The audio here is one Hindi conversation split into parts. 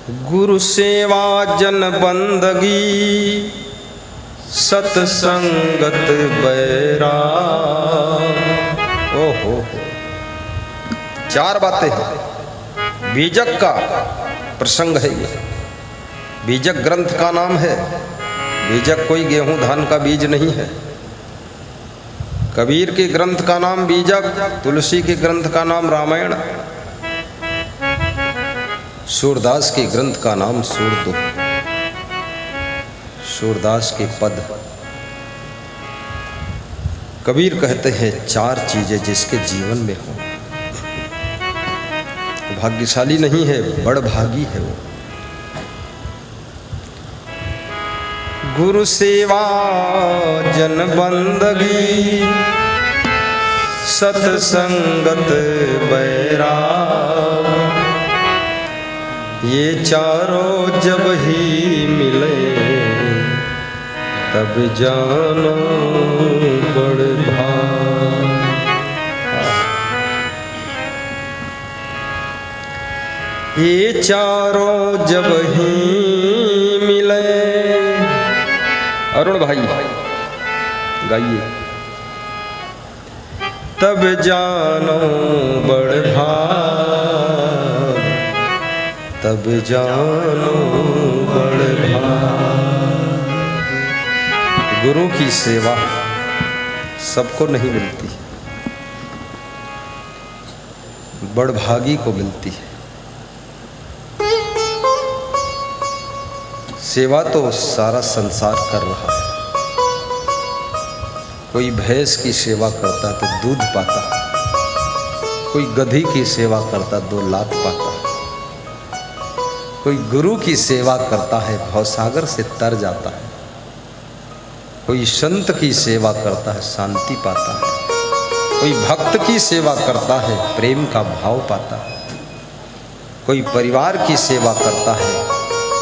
गुरु सेवा जन बंदगी सत्संगत बैराग। ओहो, चार बातें हैं। बीजक का प्रसंग है ये। बीजक ग्रंथ का नाम है। बीजक कोई गेहूं धान का बीज नहीं है। कबीर के ग्रंथ का नाम बीजक, तुलसी के ग्रंथ का नाम रामायण, सूरदास के ग्रंथ का नाम सूरदुख, सूरदास के पद। कबीर कहते हैं चार चीजें जिसके जीवन में हो भाग्यशाली नहीं है, बड़ भागी है वो। गुरु सेवा जन बंदगी सत्संगत बैराग। ये चारों जब ही मिले तब जानो बड़ भाग। ये चारों जब ही मिले, अरुण भाई गाइए, तब जानो बड़ भाग, तब जानो बड़ भाग। गुरु की सेवा सबको नहीं मिलती, बड़ भागी को मिलती है। सेवा तो सारा संसार कर रहा है। कोई भैंस की सेवा करता तो दूध पाता, कोई गधी की सेवा करता 2 लाख पाता, कोई गुरु की सेवा करता है भवसागर से तर जाता है, कोई संत की सेवा करता है शांति पाता है, कोई भक्त की सेवा करता है प्रेम का भाव पाता है, कोई परिवार की सेवा करता है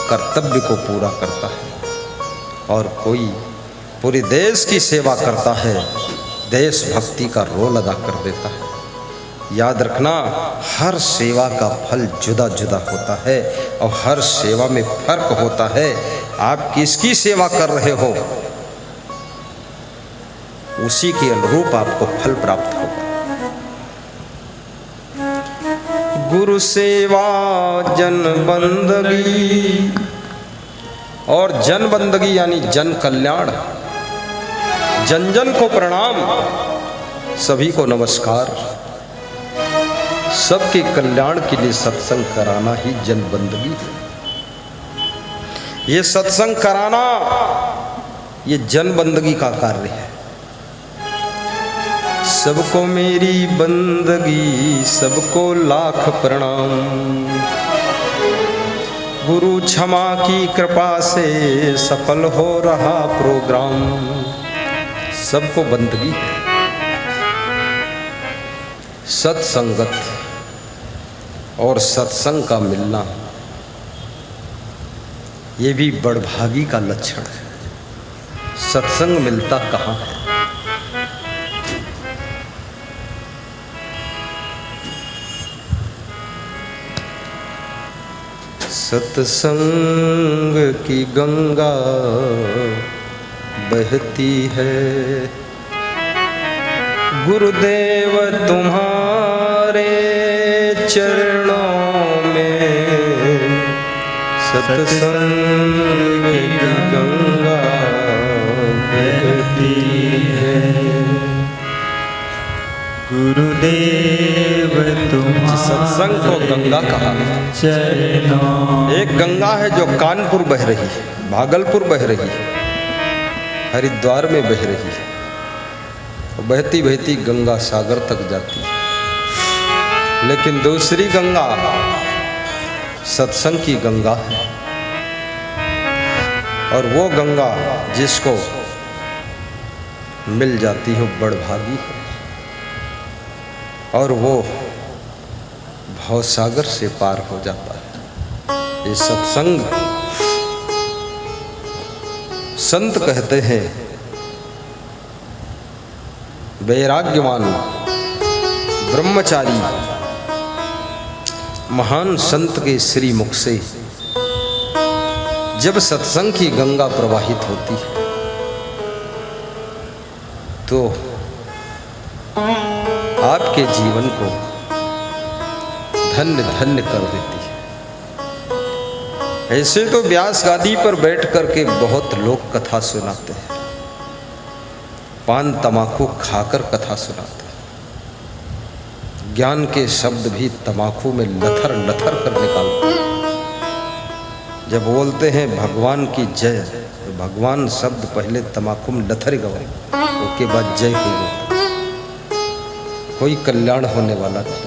कर्तव्य को पूरा करता है, और कोई पूरे देश की सेवा करता है, देशभक्ति का रोल अदा कर देता है। याद रखना, हर सेवा का फल जुदा जुदा होता है और हर सेवा में फर्क होता है। आप किसकी सेवा कर रहे हो उसी के अनुरूप आपको फल प्राप्त होगा। गुरु सेवा जन बंदगी, और जन बंदगी यानी जन कल्याण। जन जन को प्रणाम, सभी को नमस्कार। सबके कल्याण के लिए सत्संग कराना ही जन बंदगी है। ये सत्संग कराना ये जन बंदगी का कार्य है। सबको मेरी बंदगी, सबको लाख प्रणाम। गुरु क्षमा की कृपा से सफल हो रहा प्रोग्राम। सबको बंदगी है। सत्संगत और सत्संग का मिलना ये भी बड़भागी का लक्षण है। सत्संग मिलता कहाँ है? सत्संग की गंगा बहती है, गुरुदेव तुम्हारे चरणों में। सत्संग की गंगा बहती है, गुरुदेव तुम्हारे। सत्संग को गंगा कहा। एक गंगा है जो कानपुर बह रही है, भागलपुर बह रही है, हरिद्वार में बह रही है, बहती बहती गंगा सागर तक जाती है। लेकिन दूसरी गंगा सत्संग की गंगा है, और वो गंगा जिसको मिल जाती है बड़भागी है, और वो भवसागर से पार हो जाता है। ये सत्संग, संत कहते हैं वैराग्यवान ब्रह्मचारी महान संत के श्री मुख से जब सत्संग की गंगा प्रवाहित होती है तो आपके जीवन को धन्य धन्य कर देती है। ऐसे तो व्यास गादी पर बैठ करके बहुत लोग कथा सुनाते हैं, पान तमाकू खाकर कथा सुनाते हैं, ज्ञान के शब्द भी तमाकू में लथर लथर कर निकालते हैं। जब बोलते हैं भगवान की जय, तो भगवान शब्द पहले तमाकू में लथर गवाए, उसके बाद जय की गो, कोई कल्याण होने वाला नहीं।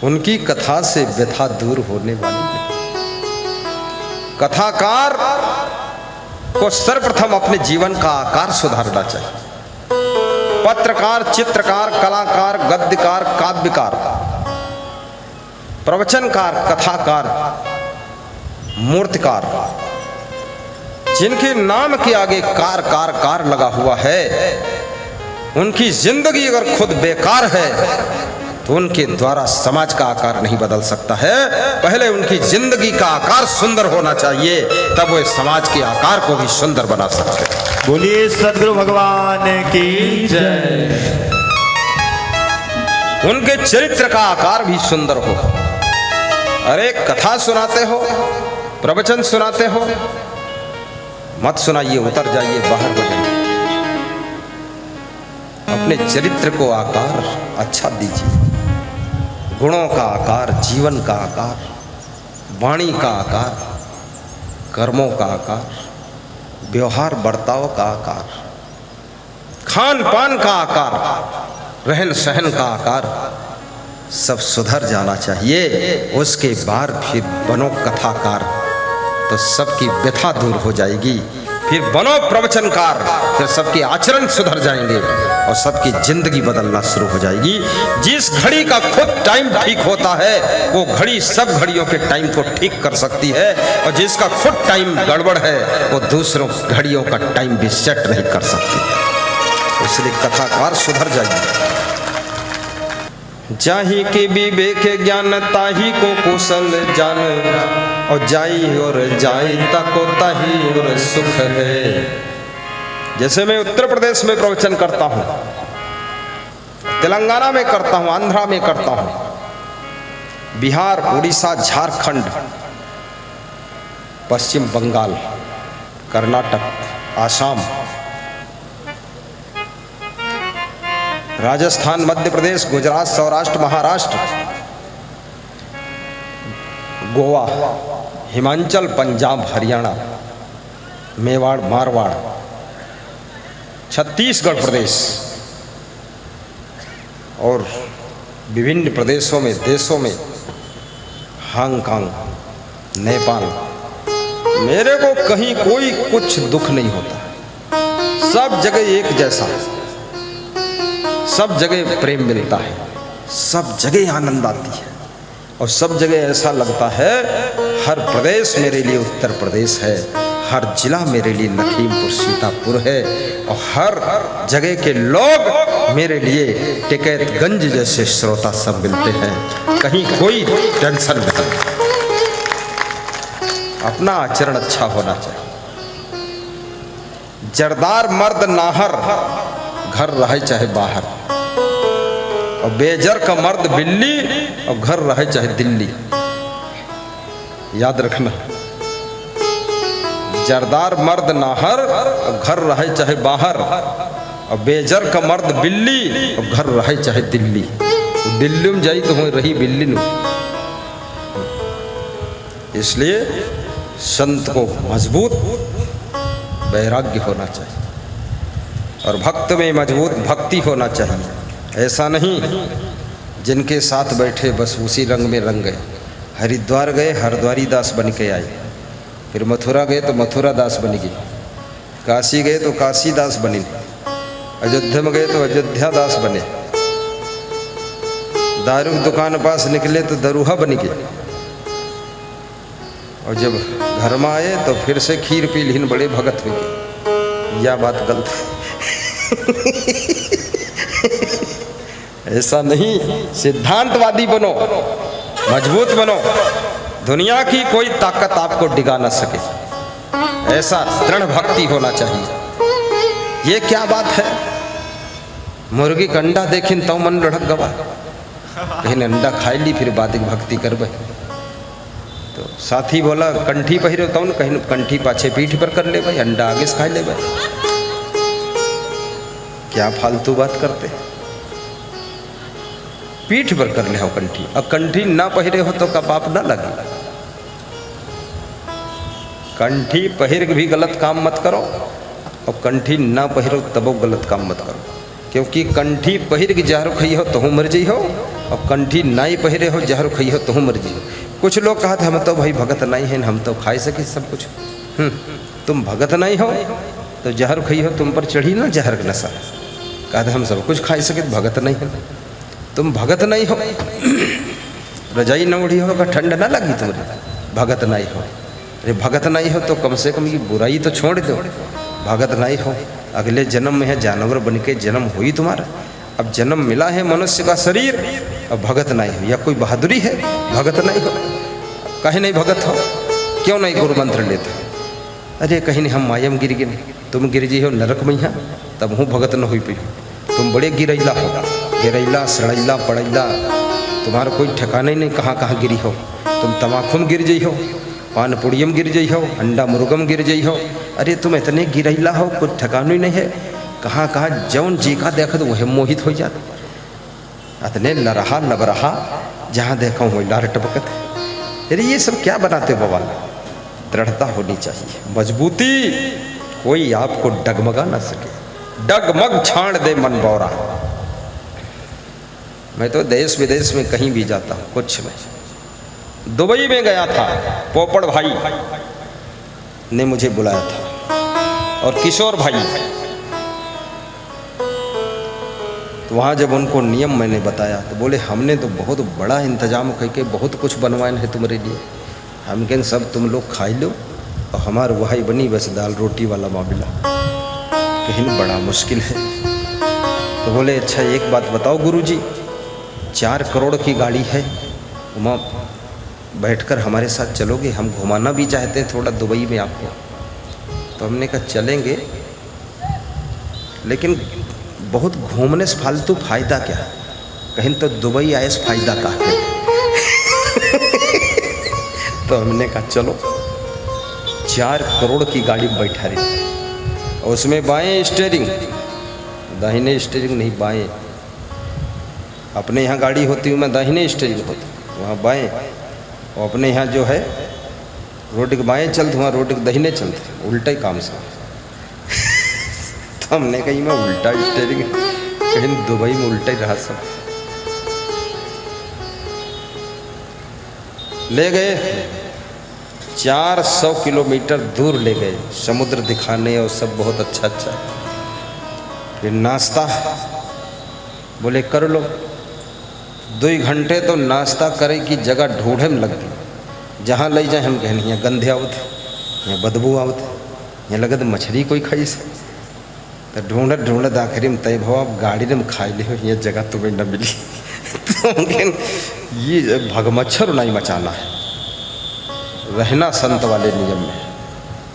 उनकी कथा से व्यथा दूर होने वाली नहीं। कथाकार को सर्वप्रथम अपने जीवन का आकार सुधारना चाहिए। पत्रकार, चित्रकार, कलाकार, गद्यकार, काव्यकार, प्रवचनकार, कथाकार, मूर्तिकार, जिनके नाम के आगे कार कार कार लगा हुआ है, उनकी जिंदगी अगर खुद बेकार है तो उनके द्वारा समाज का आकार नहीं बदल सकता है। पहले उनकी जिंदगी का आकार सुंदर होना चाहिए, तब वो समाज के आकार को भी सुंदर बना सकते हैं। बोलिए सद्गुरु भगवान की जय। उनके चरित्र का आकार भी सुंदर हो। अरे कथा सुनाते हो, प्रवचन सुनाते हो, मत सुनाइए, उतर जाइए, बाहर हो जाइए। अपने चरित्र को आकार अच्छा दीजिए। गुणों का आकार, जीवन का आकार, वाणी का आकार, कर्मों का आकार, व्यवहार बर्ताव का आकार, खान पान का आकार, रहन सहन का आकार सब सुधर जाना चाहिए। उसके बाद फिर बनो कथाकार, तो सबकी व्यथा दूर हो जाएगी। फिर बनो प्रवचनकार, फिर सबके आचरण सुधर जाएंगे और सबकी जिंदगी बदलना शुरू हो जाएगी। जिस घड़ी का खुद टाइम ठीक होता है वो घड़ी सब घड़ियों के टाइम को ठीक कर सकती है, और जिसका खुद टाइम गड़बड़ है वो दूसरों घड़ियों का टाइम भी सेट नहीं कर सकती। इसलिए कथाकार सुधर जाइए। जाही के विवेक ज्ञान ताही को कुशल जान, और जाई और जाई ताको ताही और सुख है। जैसे मैं उत्तर प्रदेश में प्रवचन करता हूँ, तेलंगाना में करता हूँ, आंध्रा में करता हूँ, बिहार, उड़ीसा, झारखंड, पश्चिम बंगाल, कर्नाटक, आसाम, राजस्थान, मध्य प्रदेश, गुजरात, सौराष्ट्र, महाराष्ट्र, गोवा, हिमाचल, पंजाब, हरियाणा, मेवाड़, मारवाड़, छत्तीसगढ़ प्रदेश और विभिन्न प्रदेशों में, देशों में, हांगकांग, नेपाल, मेरे को कहीं कोई कुछ दुख नहीं होता। सब जगह एक जैसा, सब जगह प्रेम मिलता है, सब जगह आनंद आती है, और सब जगह ऐसा लगता है हर प्रदेश मेरे लिए उत्तर प्रदेश है, हर जिला मेरे लिए लखीमपुर सीतापुर है, और हर जगह के लोग मेरे लिए टिकैतगंज जैसे श्रोता सब मिलते हैं। कहीं कोई टेंशन नहीं। अपना आचरण अच्छा होना चाहिए। जरदार मर्द नाहर, घर रहे चाहे बाहर, और बेजर का मर्द बिल्ली, और घर रहे चाहे दिल्ली। याद रखना, जरदार मर्द नाहर, और घर रहे चाहे बाहर, और बेजर का मर्द बिल्ली, और घर रहे चाहे दिल्ली। दिल्ली में जाई तो हो रही बिल्ली नु। इसलिए संत को मजबूत वैराग्य होना चाहिए, और भक्त में मजबूत भक्ति होना चाहिए। ऐसा नहीं जिनके साथ बैठे बस उसी रंग में रंग गए। हरिद्वार गए, हरद्वारी दास बन के आए, फिर मथुरा गए तो मथुरा दास बन गए, काशी गए तो काशी दास बने, अयोध्या में गए तो अयोध्या दास बने, दारू की दुकान पास निकले तो दरूहा बन गए, और जब घर में आए तो फिर से खीर पी लीन बड़े भगत हुए। यह बात गलत है। ऐसा नहीं, सिद्धांतवादी बनो, मजबूत बनो, दुनिया की कोई ताकत आपको डिगा ना सके, ऐसा दृढ़ भक्ति होना चाहिए। ये क्या बात है, मुर्गी का अंडा देखिन तो मन लड़क गवा, कहीं अंडा खाई ली फिर बाद भक्ति करबे। तो साथी बोला कंठी पहिरे कौन, कहीं कंठी पाछे पीठ पर कर ले भाई, अंडा आगे से खा ले भाई, क्या फालतू बात करते, पीठ पर कर ले हो कंठी। अब कंठी ना पहिरे हो तो का पाप ना लगे, कंठी पहिर भी गलत काम मत करो और कंठी ना पहिरो तब गलत काम मत करो, क्योंकि कंठी पहिर के जहर खई हो तो मर जी हो और कंठी ना ही पहिरे हो जहर खई हो तो मर जी हो। कुछ लोग कहा था हम तो भाई भगत नहीं हैं, हम तो खाई सके सब कुछ। तुम भगत नहीं हो तो जहर खई हो तुम पर चढ़ी ना जहर का नशा, कहा था हम सब कुछ खाई सके भगत नहीं हो। तुम भगत नहीं हो, रजाई न उड़ी हो, ठंड ना लगी तुम्हारी, भगत नहीं हो। अरे भगत नहीं हो तो कम से कम ये बुराई तो छोड़ दो, भगत नहीं हो। अगले जन्म में है जानवर बन के जन्म हुई तुम्हारा, अब जन्म मिला है मनुष्य का शरीर, अब भगत नहीं हो, या कोई बहादुरी है भगत नहीं हो। कहीं नहीं भगत हो, क्यों नहीं गुरु मंत्र लेते? अरे कहीं नहीं हम मायम गिर गिर, तुम गिर जी हो नरक में, तब हूँ भगत न हुई पी। तुम बड़े गिरैला हो, गिरैला सड़ैला पड़ैला, तुम्हारा कोई ठिकाने नहीं कहाँ कहाँ गिरी हो। तुम तमाखू में गिर जाइ हो, पान पुड़ियम गिर जाइ हो, अंडा मुर्गम गिर जाइ हो। अरे तुम इतने गिरैला हो, कुछ ठिकाना ही नहीं है, कहाँ कहाँ जौन जी का देखो तो वह मोहित हो जाता। इतने लरहा लबरहा जहाँ देखा वही लार टपकत। अरे ये सब क्या बनाते हो बाबा? दृढ़ता होनी चाहिए, मजबूती, कोई आपको डगमगा ना सके, डगमग छाड़ दे मन बौरा। मैं तो देश विदेश में कहीं भी जाता हूँ, कुछ में दुबई में गया था, पोपड़ भाई ने मुझे बुलाया था और किशोर भाई। तो वहाँ जब उनको नियम मैंने बताया तो बोले हमने तो बहुत बड़ा इंतजाम करके बहुत कुछ बनवाए है तुम्हारे लिए, हम कहें सब तुम लोग खाई लो और हमारा वही बनी बस दाल रोटी वाला मामला, कहीं बड़ा मुश्किल है। तो बोले अच्छा एक बात बताओ गुरुजी, 4 करोड़ की गाड़ी है, वहाँ बैठकर हमारे साथ चलोगे? हम घुमाना भी चाहते हैं थोड़ा दुबई में आपको। तो हमने कहा चलेंगे, लेकिन बहुत घूमने से फालतू फायदा क्या, कहीं तो दुबई आए से फायदा का है। तो हमने कहा चलो, 4 करोड़ की गाड़ी में बैठा रही, और उसमें बाएं स्टीयरिंग, दाहिने स्टीयरिंग नहीं बाएं। अपने यहाँ गाड़ी होती है मैं दाहिने स्टीयरिंग होती, वहाँ बाएं, और अपने यहाँ जो है रोड के बाएं चलते, वहाँ रोड के दाहिने चलते, उल्टा ही काम से। तो हमने कही मैं उल्टा स्टीयरिंग, कहीं दुबई में उल्टा ही रहा सब। ले गए 400 किलोमीटर दूर ले गए, समुद्र दिखाने और सब बहुत अच्छा अच्छा। फिर नाश्ता बोले कर लो, 2 घंटे तो नाश्ता करे की जगह ढूंढे में लग गई। जहाँ ले जाए हम कहने यहाँ गंधे आवत, यहाँ बदबू आवत, यहाँ लगत मछली कोई खाई से। तो ढूंढत ढूंढत आखिरी में तय भाव आप गाड़ी में खाई ले हो, ये जगह तुम्हें न मिली। तो ये भगमच्छर नहीं मचाना है, रहना संत वाले नियम में,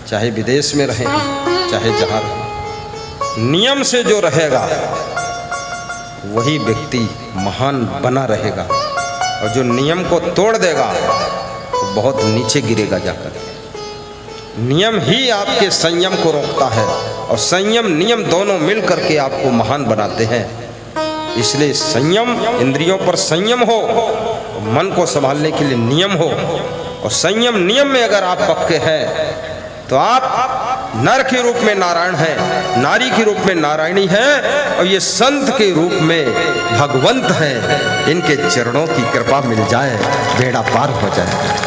चाहे विदेश में रहें चाहे जहाँ रहें, नियम से जो रहेगा वही व्यक्ति महान बना रहेगा, और जो नियम को तोड़ देगा वो बहुत नीचे गिरेगा जाकर। नियम ही आपके संयम को रोकता है, और संयम नियम दोनों मिल करके आपको महान बनाते हैं। इसलिए संयम, इंद्रियों पर संयम हो, मन को संभालने के लिए नियम हो, और संयम नियम में अगर आप पक्के हैं तो आप नर के रूप में नारायण हैं, नारी के रूप में नारायणी हैं, और ये संत के रूप में भगवंत हैं। इनके चरणों की कृपा मिल जाए, बेड़ा पार हो जाए।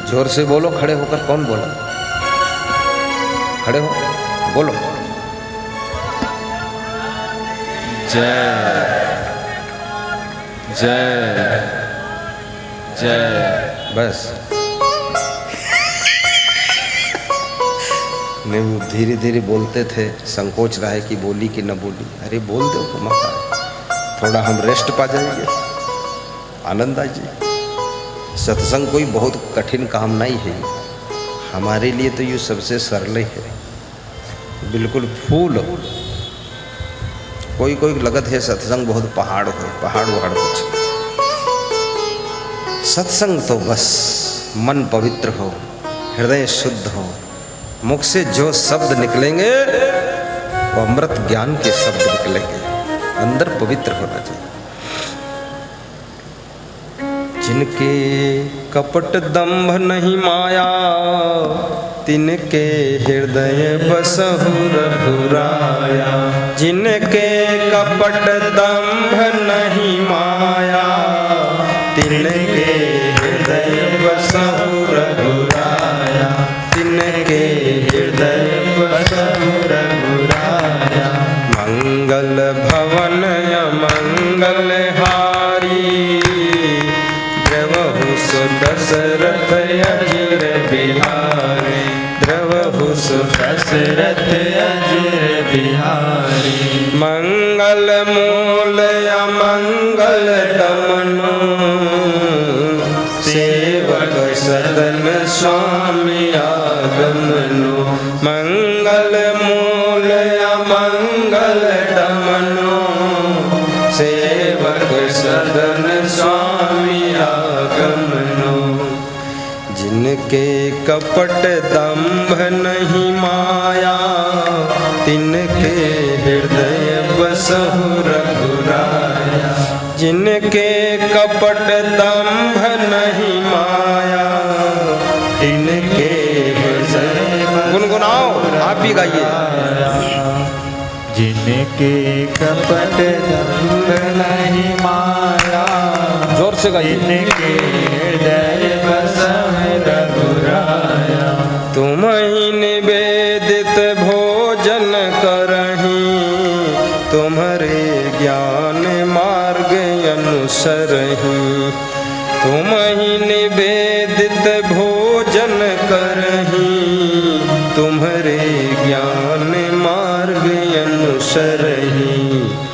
जोर से बोलो, खड़े होकर कौन बोला? खड़े हो बोलो, जय जय जय। बस नहीं, वो धीरे धीरे बोलते थे, संकोच रहा है कि बोली कि न बोली। अरे बोल दो को मौका, थोड़ा हम रेस्ट पा जाएंगे। आनंद आ जी, सत्संग कोई बहुत कठिन काम नहीं है, हमारे लिए तो ये सबसे सरल है, बिल्कुल फूल। कोई कोई लगत है सत्संग बहुत पहाड़ हो, पहाड़ वहाड़ कुछ। सत्संग तो बस मन पवित्र हो, हृदय शुद्ध हो, मुख से जो शब्द निकलेंगे वो अमृत ज्ञान के शब्द निकलेंगे, अंदर पवित्र होना चाहिए। जिनके कपट दंभ नहीं माया, तिनके हृदय बसहु रघुराया। जिनके कपट दंभ नहीं माया, तिनके हृदय बसहु रघुराया। तिनके हृदय बसहु रघुराया। मंगल भवन मंगल हारी, द्रवहु सुदशरथ अजिर बिहारी। द्रवहु सुदशरथ अजिर बिहारी। मंगल मूल अमंगल दमनो, सेवक सदन स्वामी आगमनो। मंगल मूल अमंगल दमनो, सेवक सदन स्वामी आगमनो। जिनके कपट दंभ नहीं माया, तिनके हृदय बसहु रघुराया। जिनके कपट दंभ नहीं माया, तिनके हृदय। गुनगुनाओ, आप भी गाइए। जिनके कपट दंभ नहीं माया, जोर से गाइए। जिनके हृदय बसहु रघुराया। तुम ही निवेदित भोजन करहीं, तुम्हारे ज्ञान मार्ग अनुसरहीं। तुम ही निवेदित भोजन करहीं, तुम्हारे ज्ञान मार्ग अनुसरहीं।